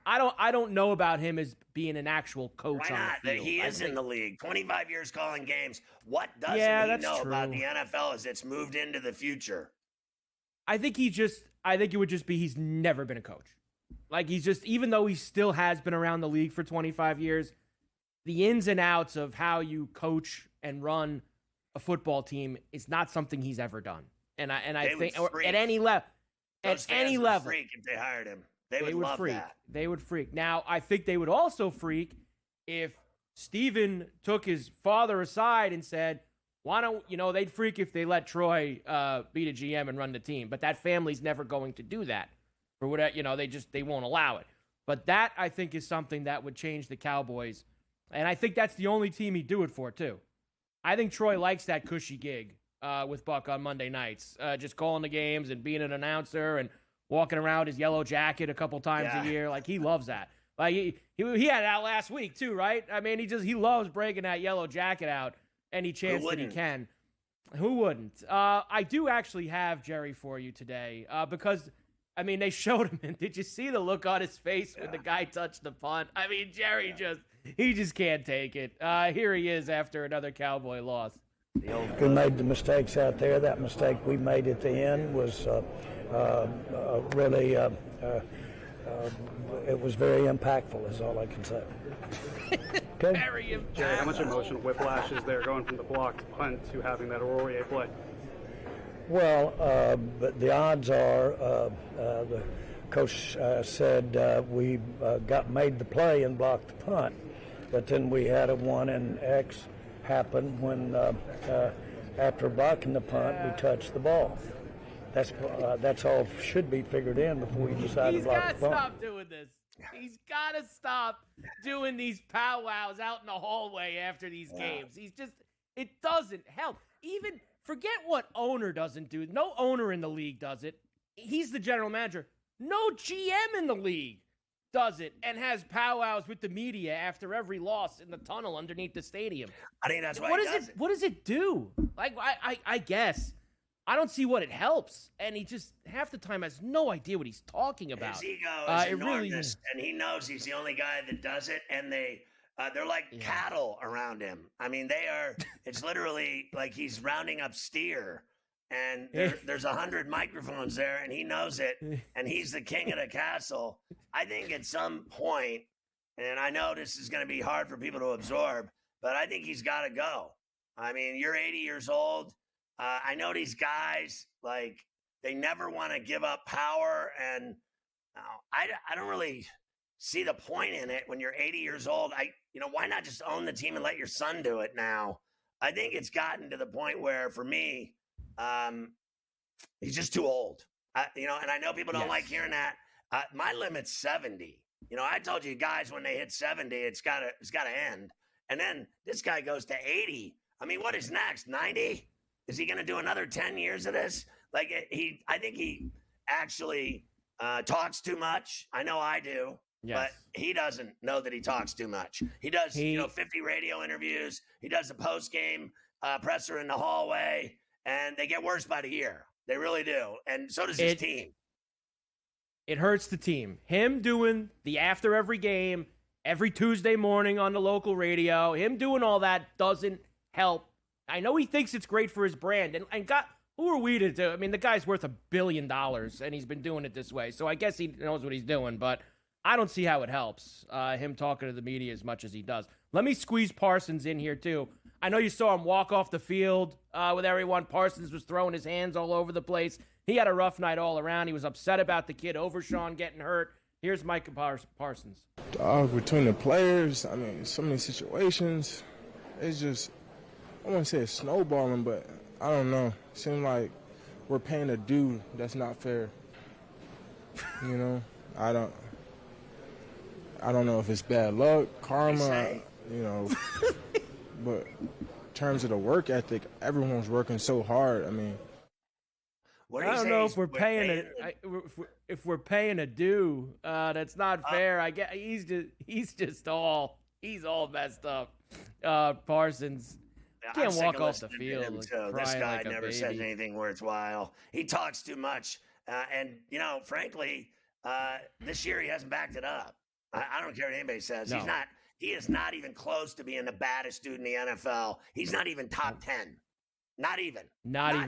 I don't know about him as being an actual coach. Why not? On the field. He is in the league. 25 years calling games. What doesn't he know about the NFL as it's moved into the future? I think it would just be he's never been a coach. Like even though he still has been around the league for 25 years, the ins and outs of how you coach and run a football team is not something he's ever done. And I think at any level, if they hired him. They would love freak. That. They would freak. Now, I think they would also freak if Steven took his father aside and said, why don't, they'd freak if they let Troy be the GM and run the team. But that family's never going to do that. For whatever, they won't allow it. But that, I think, is something that would change the Cowboys. And I think that's the only team he'd do it for, too. I think Troy likes that cushy gig with Buck on Monday nights. Just calling the games and being an announcer and walking around his yellow jacket a couple times a year. Like, he loves that. Like, he had it out last week, too, right? I mean, he loves breaking that yellow jacket out any chance that he can. Who wouldn't? I do actually have Jerry for you today because, I mean, they showed him. Did you see the look on his face when the guy touched the punt? I mean, Jerry just can't take it. Here he is after another Cowboy loss. We made the mistakes out there. That mistake we made at the end was really, it was very impactful is all I can say. Okay. Very impactful. Jerry, how much emotional whiplash is there going from the blocked punt to having that Aurier play? Well, but the odds are, the coach said we made the play and blocked the punt, but then we had a 1 and X happen when after blocking the punt we touched the ball. That's all should be figured in before we decide to block the punt. He's got to stop doing this. He's got to stop doing these powwows out in the hallway after these games. It doesn't help. Even forget what owner doesn't do. No owner in the league does it. He's the general manager. No GM in the league does it and has powwows with the media after every loss in the tunnel underneath the stadium. I think that's why What does it do? Like, I guess. I don't see what it helps. And he just, half the time, has no idea what he's talking about. His ego is enormous, and he knows he's the only guy that does it, and they're like cattle around him. I mean, it's literally like he's rounding up steer, and there's 100 microphones there, and he knows it, and he's the king of the castle. I think at some point, and I know this is going to be hard for people to absorb, but I think he's got to go. I mean, you're 80 years old. I know these guys, like, they never want to give up power, and I don't really see the point in it when you're 80 years old. Why not just own the team and let your son do it now? I think it's gotten to the point where, for me, he's just too old. And I know people don't like hearing that. My limit's 70. I told you guys when they hit 70, it's got to end. And then this guy goes to 80. I mean, what is next? 90? Is he going to do another 10 years of this? Like, I think he actually talks too much. I know I do, but he doesn't know that he talks too much. He does, 50 radio interviews. He does the post-game presser in the hallway, and they get worse by the year. They really do, and so does his team. It hurts the team. Him doing the after every game, every Tuesday morning on the local radio, him doing all that doesn't help. I know he thinks it's great for his brand, and God, who are we to do? I mean, the guy's worth $1 billion, and he's been doing it this way, so I guess he knows what he's doing, but I don't see how it helps him talking to the media as much as he does. Let me squeeze Parsons in here, too. I know you saw him walk off the field with everyone. Parsons was throwing his hands all over the place. He had a rough night all around. He was upset about the kid Overshawn getting hurt. Here's Micah Parsons. Between the players, I mean, so many situations. It's just, I wouldn't say it's snowballing, but I don't know. It seems like we're paying a due that's not fair. I don't know if it's bad luck, karma, but in terms of the work ethic, everyone's working so hard. I mean, I don't know if we're paying if we're paying a due. That's not fair. I get he's all messed up. Parsons can't walk off the field. This guy like never says anything worthwhile. He talks too much, and frankly, this year he hasn't backed it up. I don't care what anybody says. No. He is not even close to being the baddest dude in the NFL. He's not even top 10. Not even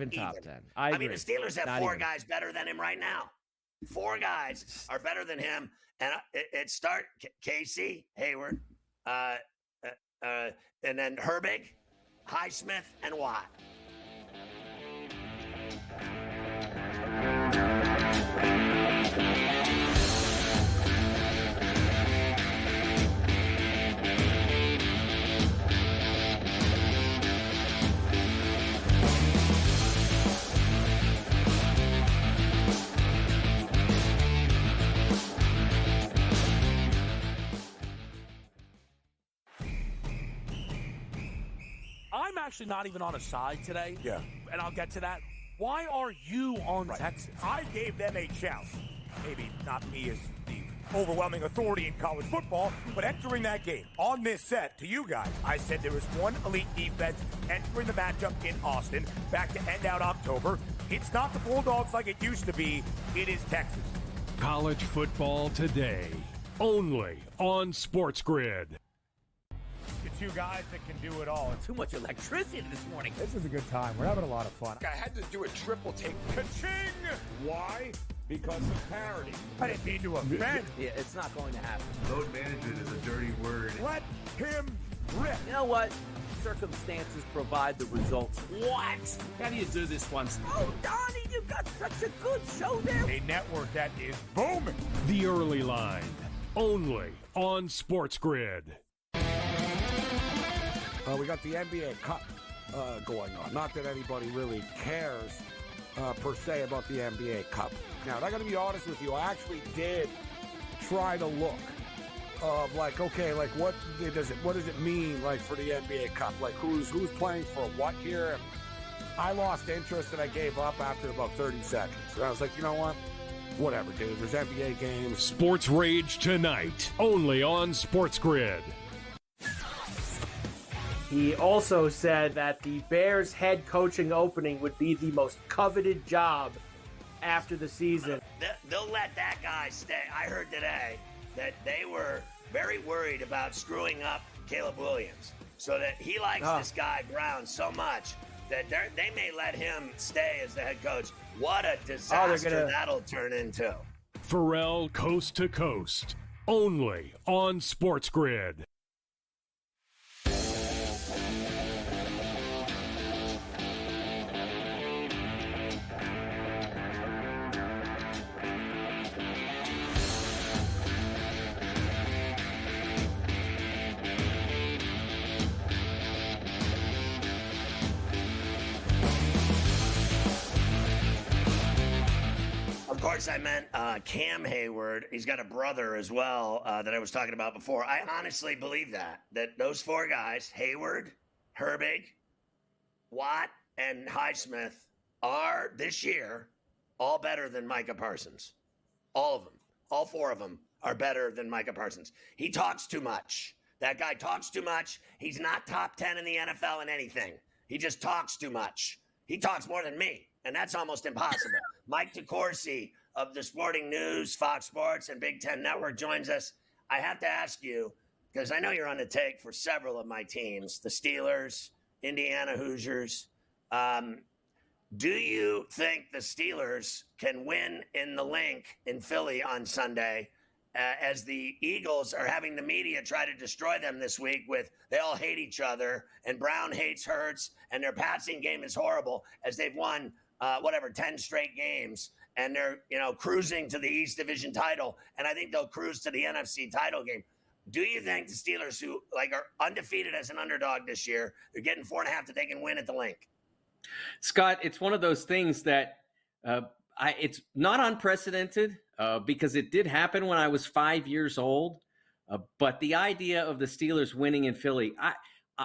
top 10. I mean, the Steelers have four guys better than him right now. 4 guys are better than him. And it start Casey, Hayward, and then Herbig, Highsmith, and Watt. I'm actually not even on a side today. Yeah. And I'll get to that. Why are you on Texas? I gave them a chance. Maybe not me as the overwhelming authority in college football, but entering that game on this set, to you guys, I said there was one elite defense entering the matchup in Austin back to end out October. It's not the Bulldogs like it used to be. It is Texas. College football today, only on SportsGrid. The two guys that can do it all. Too much electricity this morning. This is a good time. We're having a lot of fun. I had to do a triple take. Ka-ching! Why? Because of parity. I didn't mean to offend. Yeah, it's not going to happen. Load management is a dirty word. Let him rip. You know what? Circumstances provide the results. What? How do you do this one? Oh, Donnie, you've got such a good show there. A network that is booming. The Early Line, only on SportsGrid. We got the NBA Cup going on. Not that anybody really cares per se about the NBA Cup. Now, I got to be honest with you. I actually did try to look of like, okay, like what does it mean like for the NBA Cup? Like who's playing for what here? And I lost interest and I gave up after about 30 seconds. And I was like, you know what? Whatever, dude. There's NBA games. Sports Rage tonight, only on SportsGrid. He also said that the Bears head coaching opening would be the most coveted job after the season. They'll let that guy stay. I heard today that they were very worried about screwing up Caleb Williams, so that he likes this guy Brown so much that they may let him stay as the head coach. What a disaster that'll turn into. Ferrall Coast to Coast, only on SportsGrid. Of course, I meant Cam Hayward. He's got a brother as well that I was talking about before. I honestly believe that those four guys, Hayward, Herbig, Watt, and Highsmith, are this year all better than Micah Parsons. All of them. All four of them are better than Micah Parsons. He talks too much. That guy talks too much. He's not top 10 in the NFL in anything. He just talks too much. He talks more than me, and that's almost impossible. Mike DeCourcy of the Sporting News, Fox Sports, and Big Ten Network joins us. I have to ask you, because I know you're on the take for several of my teams, the Steelers, Indiana Hoosiers. Do you think the Steelers can win in the Link in Philly on Sunday as the Eagles are having the media try to destroy them this week with they all hate each other and Brown hates Hurts and their passing game is horrible as they've won 10 straight games and they're cruising to the East Division title, and I think they'll cruise to the NFC title game. Do you think the Steelers, who are undefeated as an underdog this year, they're getting 4.5 that they can win at the Link? Scott, it's one of those things that it's not unprecedented because it did happen when I was 5 years old. But the idea of the Steelers winning in Philly,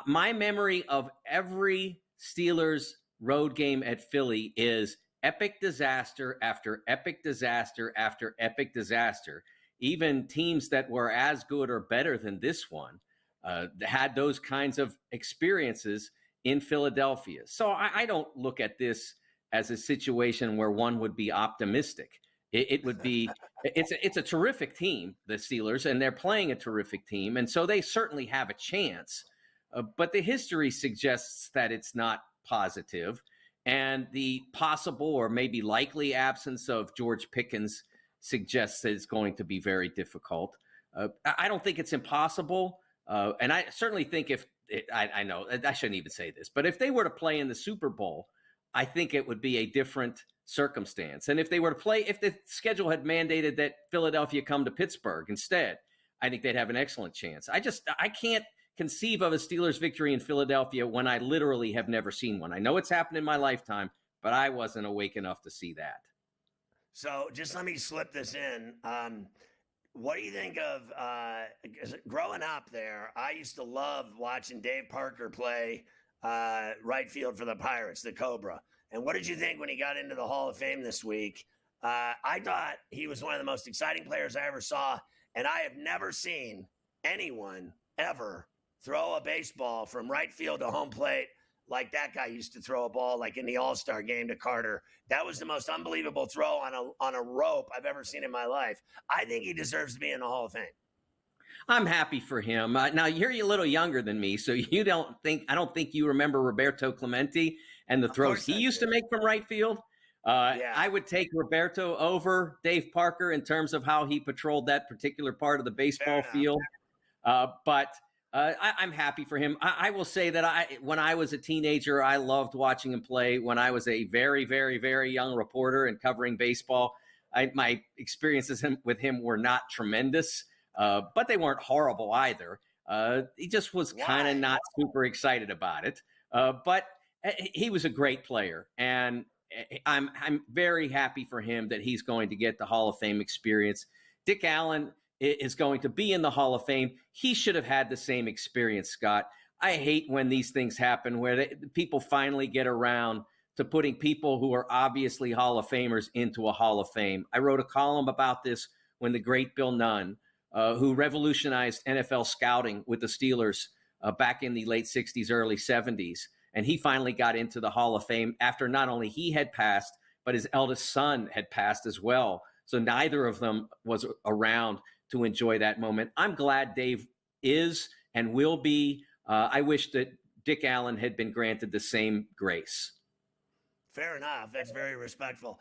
my memory of every Steelers road game at Philly is epic disaster after epic disaster after epic disaster. Even teams that were as good or better than this one had those kinds of experiences in Philadelphia. So I don't look at this as a situation where one would be optimistic. It would be, it's a terrific team, the Steelers, and they're playing a terrific team. And so they certainly have a chance. But the history suggests that it's not positive. And the possible or maybe likely absence of George Pickens suggests that it's going to be very difficult. I don't think it's impossible. And I certainly think I know I shouldn't even say this, but if they were to play in the Super Bowl, I think it would be a different circumstance. And if they were to play, if the schedule had mandated that Philadelphia come to Pittsburgh instead, I think they'd have an excellent chance. I can't conceive of a Steelers victory in Philadelphia when I literally have never seen one. I know it's happened in my lifetime, but I wasn't awake enough to see that. So just let me slip this in. What do you think of growing up there? I used to love watching Dave Parker play right field for the Pirates, the Cobra. And what did you think when he got into the Hall of Fame this week? I thought he was one of the most exciting players I ever saw. And I have never seen anyone ever throw a baseball from right field to home plate like that guy used to throw a ball like in the All-Star game to Carter. That was the most unbelievable throw on a rope I've ever seen in my life. I think he deserves to be in the Hall of Fame. I'm happy for him. Now you're a little younger than me, so I don't think you remember Roberto Clemente and the throws he used to make from right field. I would take Roberto over Dave Parker in terms of how he patrolled that particular part of the baseball field. But I'm happy for him. I will say that when I was a teenager, I loved watching him play. When I was a very, very, very young reporter and covering baseball, my experiences with him were not tremendous, but they weren't horrible either. He just was kind of not super excited about it. But he was a great player, and I'm very happy for him that he's going to get the Hall of Fame experience. Dick Allen is going to be in the Hall of Fame. He should have had the same experience, Scott. I hate when these things happen where people finally get around to putting people who are obviously Hall of Famers into a Hall of Fame. I wrote a column about this when the great Bill Nunn, who revolutionized NFL scouting with the Steelers back in the late 60s, early 70s, and he finally got into the Hall of Fame after not only he had passed, but his eldest son had passed as well. So neither of them was around to enjoy that moment. I'm glad Dave is and will be. I wish that Dick Allen had been granted the same grace. Fair enough. That's very respectful.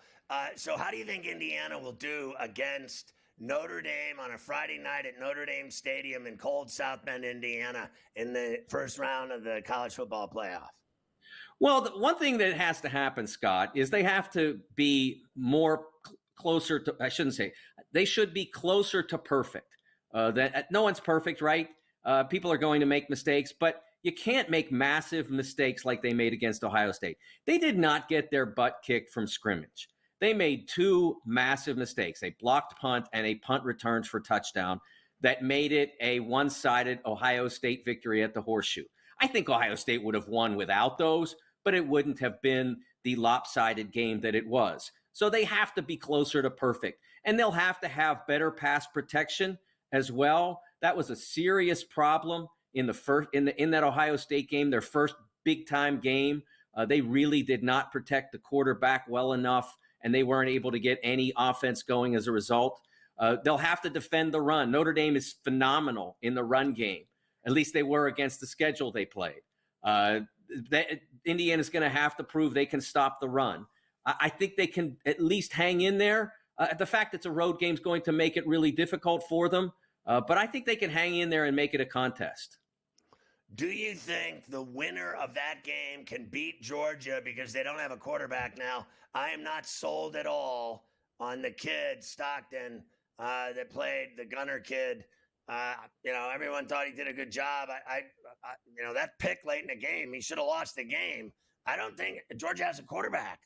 So how do you think Indiana will do against Notre Dame on a Friday night at Notre Dame Stadium in cold South Bend, Indiana, in the first round of the college football playoff? Well, the one thing that has to happen, Scott, is they have to be more closer to, I shouldn't say, they should be closer to perfect. That no one's perfect, right? People are going to make mistakes, but you can't make massive mistakes like they made against Ohio State. They did not get their butt kicked from scrimmage. They made two massive mistakes, a blocked punt and a punt returns for touchdown that made it a one-sided Ohio State victory at the Horseshoe. I think Ohio State would have won without those, but it wouldn't have been the lopsided game that it was. So they have to be closer to perfect, and they'll have to have better pass protection as well. That was a serious problem in that Ohio State game, their first big-time game. They really did not protect the quarterback well enough, and they weren't able to get any offense going as a result. They'll have to defend the run. Notre Dame is phenomenal in the run game. At least they were against the schedule they played. Indiana's going to have to prove they can stop the run. I think they can at least hang in there. The fact it's a road game is going to make it really difficult for them, but I think they can hang in there and make it a contest. Do you think the winner of that game can beat Georgia because they don't have a quarterback now? I am not sold at all on the kid, Stockton, that played the gunner kid. Everyone thought he did a good job. That pick late in the game, he should have lost the game. I don't think Georgia has a quarterback.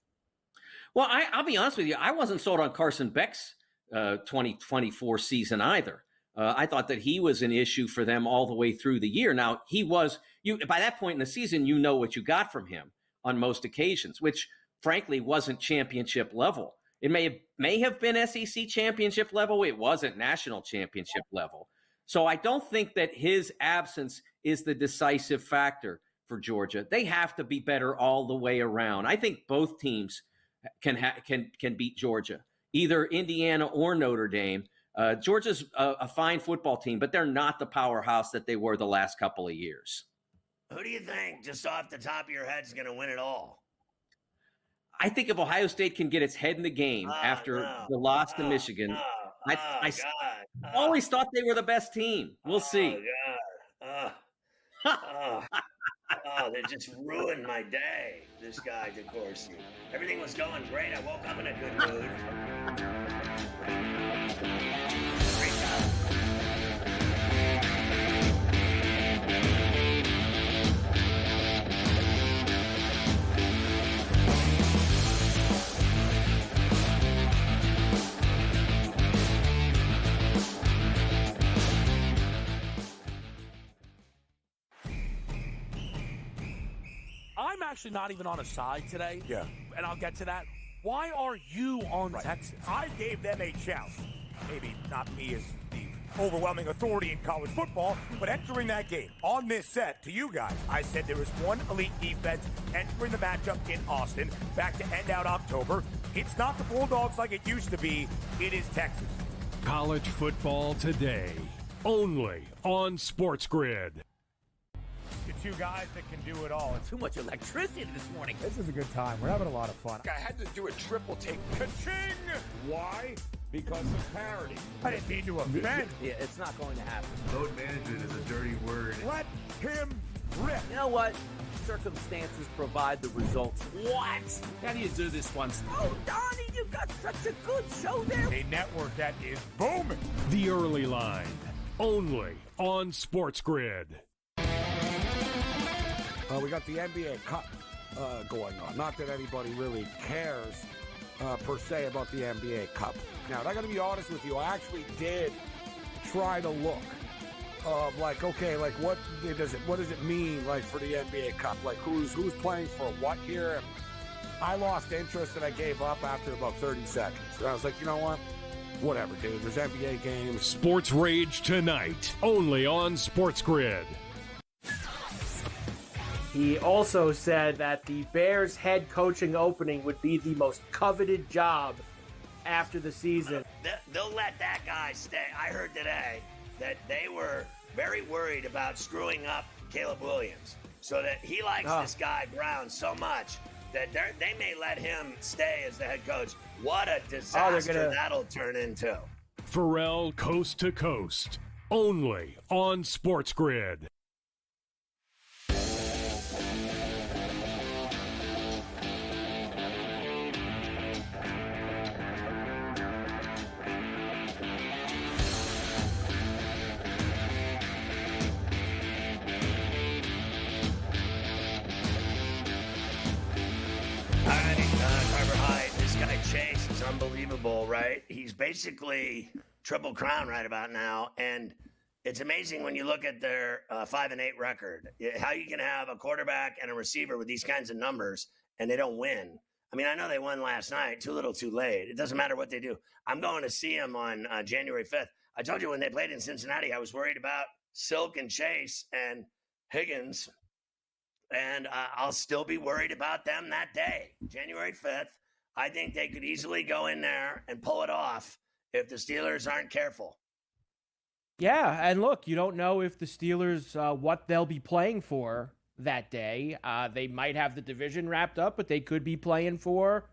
Well, I'll be honest with you. I wasn't sold on Carson Beck's 2024 season either. I thought that he was an issue for them all the way through the year. Now, by that point in the season, you know what you got from him on most occasions, which frankly wasn't championship level. It may have been SEC championship level. It wasn't national championship level. So I don't think that his absence is the decisive factor for Georgia. They have to be better all the way around. I think both teams can beat Georgia, either Indiana or Notre Dame. Georgia's a fine football team, but they're not the powerhouse that they were the last couple of years. Who do you think, just off the top of your head, is going to win it all? I think if Ohio State can get its head in the game after the loss to Michigan, I always thought they were the best team. We'll see. They just ruined my day, this guy, DeCourcy. Everything was going great. I woke up in a good mood. Great job. I'm actually not even on a side today. Yeah. And I'll get to that. Why are you on Texas? I gave them a chance. Maybe not me as the overwhelming authority in college football, but entering that game on this set, to you guys, I said there was one elite defense entering the matchup in Austin back to end out October. It's not the Bulldogs like it used to be. It is Texas. College football today, only on SportsGrid. The two guys that can do it all. Too much electricity this morning. This is a good time. We're having a lot of fun. I had to do a triple take. Ka-ching! Why? Because of parity. I didn't mean to offend. Yeah, it's not going to happen. Load management is a dirty word. Let him rip. You know what? Circumstances provide the results. What? How do you do this once? Oh, Donnie, you got such a good show there. A network that is booming. The Early Line, only on SportsGrid. We got the NBA Cup going on. Not that anybody really cares per se about the NBA Cup. Now, I got to be honest with you. I actually did try to look of like, okay, like what does it mean like for the NBA Cup? Like who's playing for what here? And I lost interest and I gave up after about 30 seconds. And I was like, you know what? Whatever, dude. There's NBA games. Sports Rage tonight, only on SportsGrid. He also said that the Bears head coaching opening would be the most coveted job after the season. They'll let that guy stay. I heard today that they were very worried about screwing up Caleb Williams, so that he likes this guy Brown so much that they may let him stay as the head coach. What a disaster that'll turn into. Ferrall Coast to Coast, only on SportsGrid. This guy Chase is unbelievable, right? He's basically Triple Crown right about now, and it's amazing when you look at their 5-8 record, how you can have a quarterback and a receiver with these kinds of numbers and they don't win. I mean, I know they won last night, too little, too late. It doesn't matter what they do. I'm going to see them on January 5th. I told you when they played in Cincinnati, I was worried about Silk and Chase and Higgins, and I'll still be worried about them that day, January 5th. I think they could easily go in there and pull it off if the Steelers aren't careful. Yeah, and look, you don't know if the Steelers, what they'll be playing for that day. They might have the division wrapped up, but they could be playing for,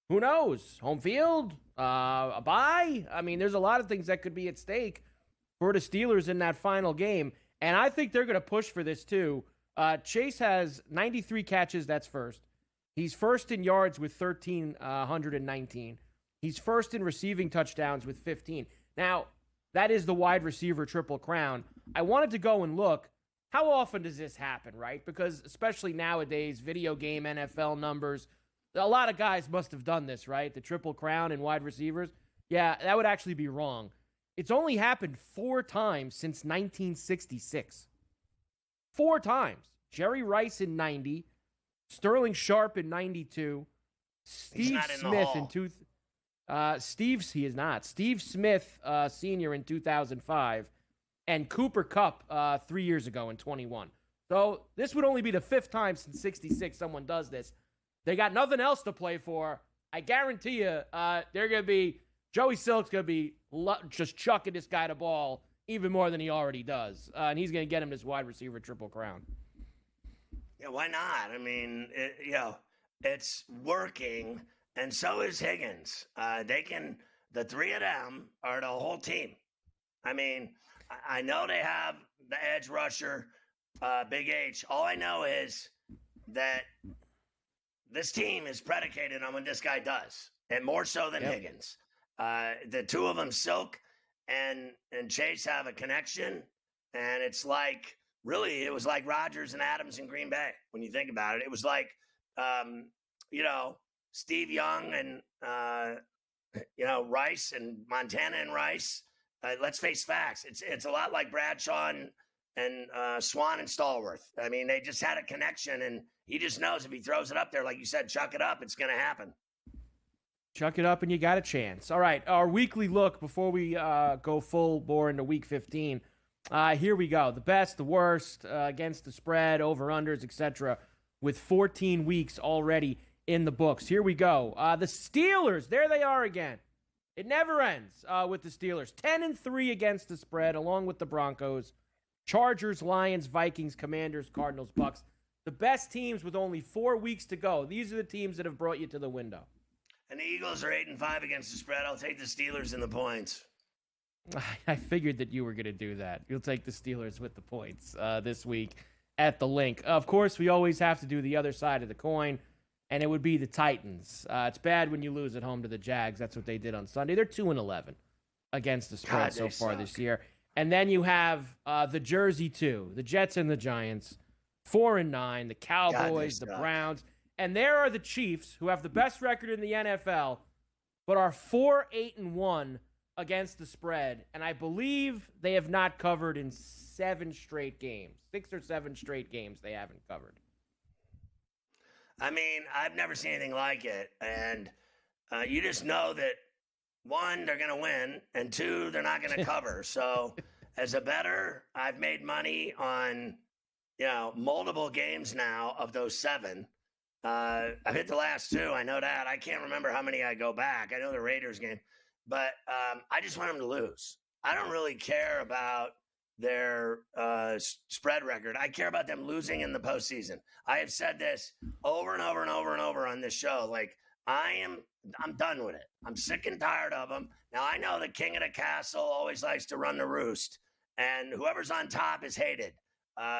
who knows, home field, a bye. I mean, there's a lot of things that could be at stake for the Steelers in that final game, and I think they're going to push for this too. Chase has 93 catches, that's first. He's first in yards with 1,319. He's first in receiving touchdowns with 15. Now, that is the wide receiver triple crown. I wanted to go and look. How often does this happen, right? Because especially nowadays, video game NFL numbers, a lot of guys must have done this, right? The triple crown and wide receivers. Yeah, that would actually be wrong. It's only happened 4 times since 1966. 4 times. Jerry Rice in 90, Sterling Sharp in 92, Steve Smith he is not. Steve Smith Sr. in 2005, and Cooper Kupp 3 years ago in 21. So this would only be the 5th time since 66 someone does this. They got nothing else to play for. I guarantee you they're going to be, Joey Silk's going to be just chucking this guy the ball even more than he already does. And he's going to get him this wide receiver triple crown. Yeah, why not? I mean, it's working, and so is Higgins. The 3 of them are the whole team. I mean, I know they have the edge rusher, Big H. All I know is that this team is predicated on what this guy does, and more so than Higgins. The 2 of them, Silk and Chase, have a connection, and it's like, really, it was like Rodgers and Adams in Green Bay. When you think about it, it was like, Steve Young and, Rice and Montana and Rice. Let's face facts. It's a lot like Bradshaw and Swan and Stallworth. I mean, they just had a connection, and he just knows if he throws it up there, like you said, chuck it up, it's going to happen. Chuck it up and you got a chance. All right, our weekly look before we go full bore into Week 15. Here we go. The best, the worst, against the spread, over-unders, etc., with 14 weeks already in the books. Here we go. The Steelers, there they are again. It never ends with the Steelers. 10-3 against the spread, along with the Broncos. Chargers, Lions, Vikings, Commanders, Cardinals, Bucks. The best teams with only 4 weeks to go. These are the teams that have brought you to the window. And the Eagles are 8-5 against the spread. I'll take the Steelers in the points. I figured that you were going to do that. You'll take the Steelers with the points this week at the link. Of course, we always have to do the other side of the coin, and it would be the Titans. It's bad when you lose at home to the Jags. That's what they did on Sunday. They're 2-11 against the spread so far this year. And then you have the Jersey 2, the Jets and the Giants, 4-9, the Cowboys, the Browns. And there are the Chiefs, who have the best record in the NFL, but are 4-8-1 against the spread. And I believe they have not covered in 7 straight games. 6 or 7 straight games they haven't covered. I mean, I've never seen anything like it. And you just know that, 1, they're going to win, and 2, they're not going to cover. So as a bettor, I've made money on, multiple games now of those 7. I've hit the last 2. I know that. I can't remember how many I go back. I know the Raiders game. But I just want them to lose. I don't really care about their spread record. I care about them losing in the postseason. I have said this over and over and over and over on this show. Like, I'm done with it. I'm sick and tired of them. Now, I know the king of the castle always likes to run the roost, and whoever's on top is hated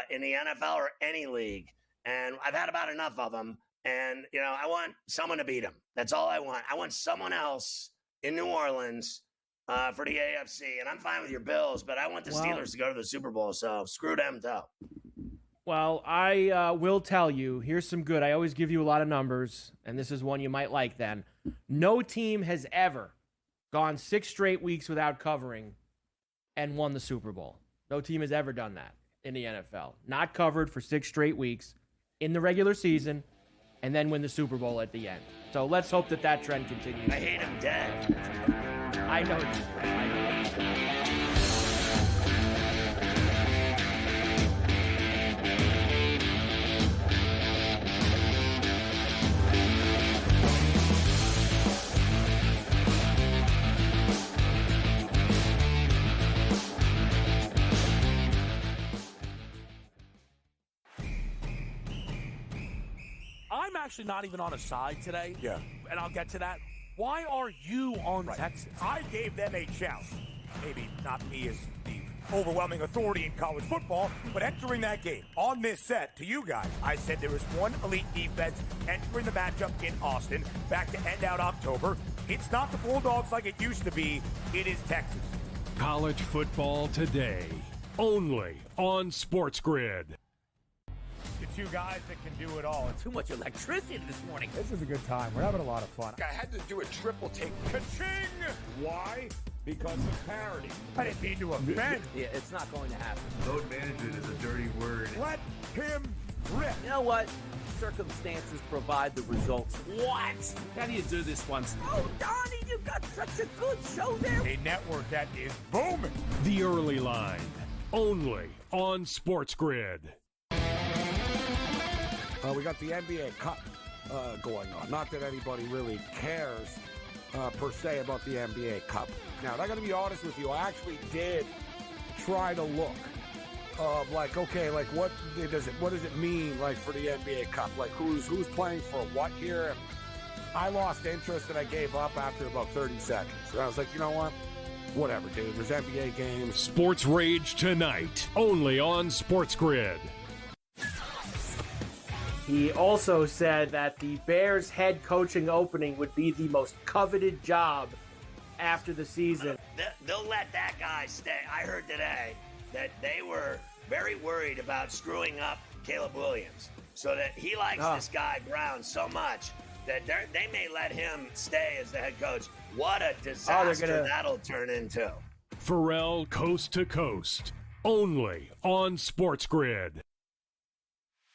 in the NFL or any league. And I've had about enough of them. And, I want someone to beat them. That's all I want. I want someone else in New Orleans for the AFC. And I'm fine with your Bills, but I want the Steelers to go to the Super Bowl. So screw them, too. Well, I will tell you, here's some good. I always give you a lot of numbers, and this is one you might like then. No team has ever gone 6 straight weeks without covering and won the Super Bowl. No team has ever done that in the NFL. Not covered for 6 straight weeks in the regular season and then win the Super Bowl at the end. So let's hope that trend continues. I hate him dead. I know you do. I know you do. I'm actually not even on a side today. Yeah. And I'll get to that. Why are you on Texas? I gave them a chance. Maybe not me as the overwhelming authority in college football, but entering that game on this set to you guys, I said there was one elite defense entering the matchup in Austin back to end out October. It's not the Bulldogs like it used to be. It is Texas. College football today, only on SportsGrid. The 2 guys that can do it all. Too much electricity this morning. This is a good time. We're having a lot of fun. I had to do a triple take. Ka-ching! Why? Because of parity. I didn't mean to offend. Yeah, it's not going to happen. Load management is a dirty word. Let him rip. You know what? Circumstances provide the results. What? How do you do this once? Oh, Donnie, you got such a good show there. A network that is booming. The Early Line, only on SportsGrid. We got the NBA Cup going on. Not that anybody really cares per se about the NBA Cup. Now, I got to be honest with you. I actually did try to look like, okay, like what does it mean like for the NBA Cup? Like who's playing for what here? And I lost interest and I gave up after about 30 seconds. And I was like, you know what? Whatever, dude. There's NBA games. Sports Rage tonight, only on SportsGrid. He also said that the Bears head coaching opening would be the most coveted job after the season. They'll let that guy stay. I heard today that they were very worried about screwing up Caleb Williams, so that he likes this guy Brown so much that they may let him stay as the head coach. What a disaster that'll turn into. Ferrall Coast to Coast, only on SportsGrid.